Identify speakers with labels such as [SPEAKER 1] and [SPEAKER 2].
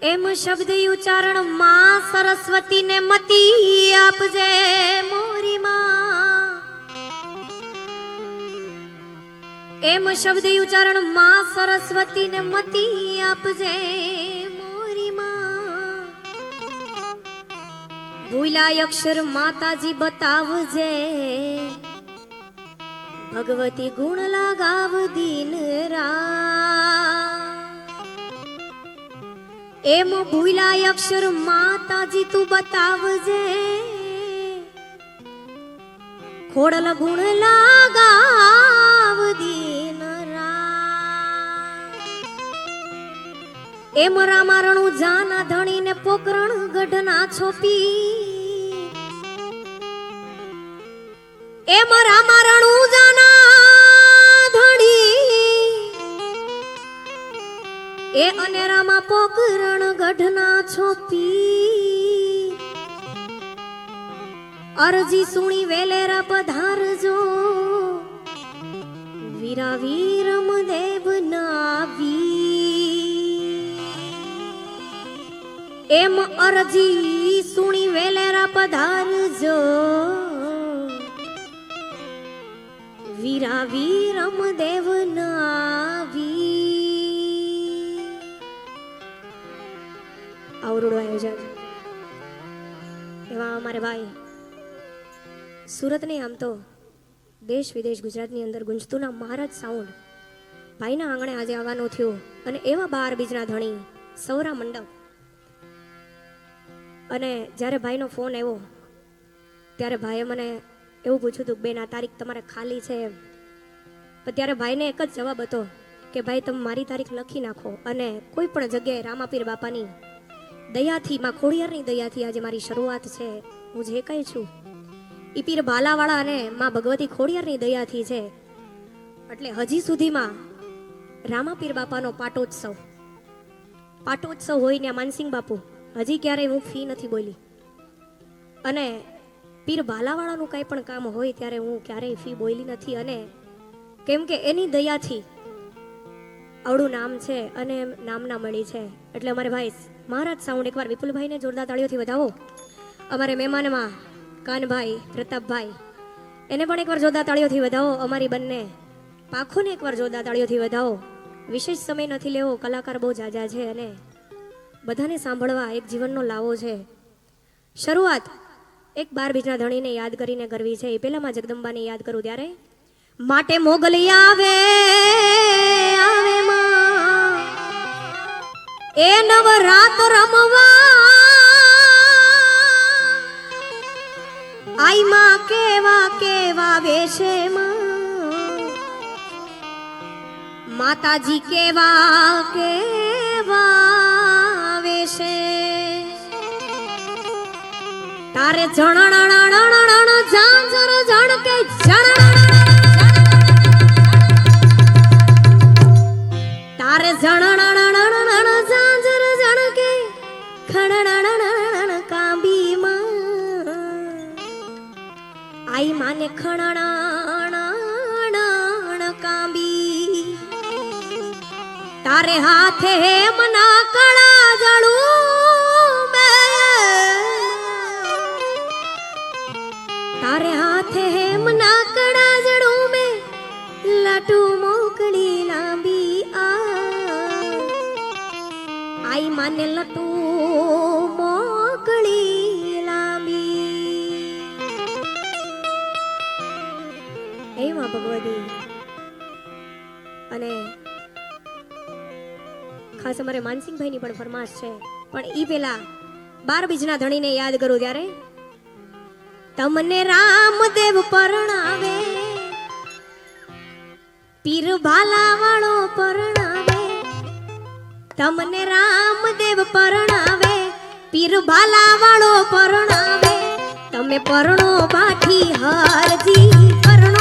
[SPEAKER 1] એમ શબ્દ ઉચ્ચારણ માં સરસ્વતી ને મતી આપજે મોરી માં. એમ શબ્દ ઉચ્ચારણ માં સરસ્વતી ને મતી આપજે મોરી માં. ભૂલાય અક્ષર માતાજી બતાવજે, ભગવતી ગુણ લગાવ દિન રાત. એમ ભૂલાય અક્ષર માતાજી તું બતાવજે, ખોડલ ગુણ લગાવ દિન રાત. એમ રામારણું જાના ધણીને પોકરણ ગઢના છોપી, એમ રામારણું જાના એ અનેરામાં પોકરણ ગઢના છોપી. અરજી સુણી વેલેરા પધારજો, વીરા વીરમ દેવ નાવી. એમ અરજી સુણી વેલેરા પધારજો, વીરા વીરમ દેવ નાવી. આવડું આયોજન એવા અમારે ભાઈ સુરતની આમ તો દેશ વિદેશ ગુજરાતની અંદર ગુંજતું ના મહારાજ સાઉન્ડ ભાઈના આંગણે આજે આવવાનું થયું. અને એવા 12 બીજના ધણી સૌરા મંડપ. અને જ્યારે ભાઈનો ફોન આવ્યો ત્યારે ભાઈએ મને એવું પૂછ્યું હતું, બેન આ તારીખ તમારે ખાલી છે એમ. પણ ત્યારે ભાઈને એક જ જવાબ હતો કે ભાઈ તમે મારી તારીખ લખી નાખો, અને કોઈ પણ જગ્યાએ રામાપીર બાપાની દયાથી, માં ખોડિયારની દયાથી આજે મારી શરૂઆત છે. હું જે કહી છું ઈ પીર ભાલાવાળા અને માં ભગવતી ખોડિયારની દયાથી છે. એટલે હજી સુધીમાં રામાપીર બાપાનો પાટોત્સવ હોય ને માનસિંહ બાપુ હજી ક્યારેય હું ફી નથી બોલી. અને પીર ભાલાવાળાનું કંઈ પણ કામ હોય ત્યારે હું ક્યારેય ફી બોલી નથી. અને કેમ કે એની દયાથી આવડું નામ છે અને નામના મળી છે. એટલે અમારે ભાઈ મહારાજ સાઉન્ડ એકવાર વિપુલભાઈને જોરદાર તાળીઓથી વધાવો. અમારે મહેમાનમાં કાનભાઈ, પ્રતાપભાઈ એને પણ એકવાર જોરદાર તાળીઓથી વધાવો. અમારી બંને પાખોને એકવાર જોરદાર તાળીઓથી વધાવો. વિશેષ સમય નથી લેવો, કલાકાર બહુ જાજા છે અને બધાને સાંભળવા એક જીવનનો લાવો છે. શરૂઆત એક 12 બીજના ધણીને યાદ કરીને કરવી છે. એ પહેલામાં જગદંબાને યાદ કરું ત્યારે માટે મોગલી આવે માં એ નવરાત રમવા આઈ માં કેવા કેવા વેશે માં માતાજી કેવા કેવા વેશે તારે જણણ ઝાંઝર ઝણકે તારે જણણ ઝાંઝર ઝણકે ખણણ કાંબી માં આઈ માને ખણણ કાંબી તારે હાથે મના કળા જળું તારે હાથે મના કળા જળું મે લાટુ મોકળી લાંબી આઈ માને લટુ મોકળી લાંબી એમાં ભગવતી. અને ખાસ અમારે માનસિંહભાઈની પણ ફરમાશ છે. પણ ઈ પેલા 12 બીજના ધણીને યાદ કરું ત્યારે તમને રામદેવ પરણાવે પીર ભાલા વાળો પરણાવે તમને રામદેવ પરણાવે પીર ભાલા વાળો પરણાવે તમે પરણો બાઠી હરજી પરણો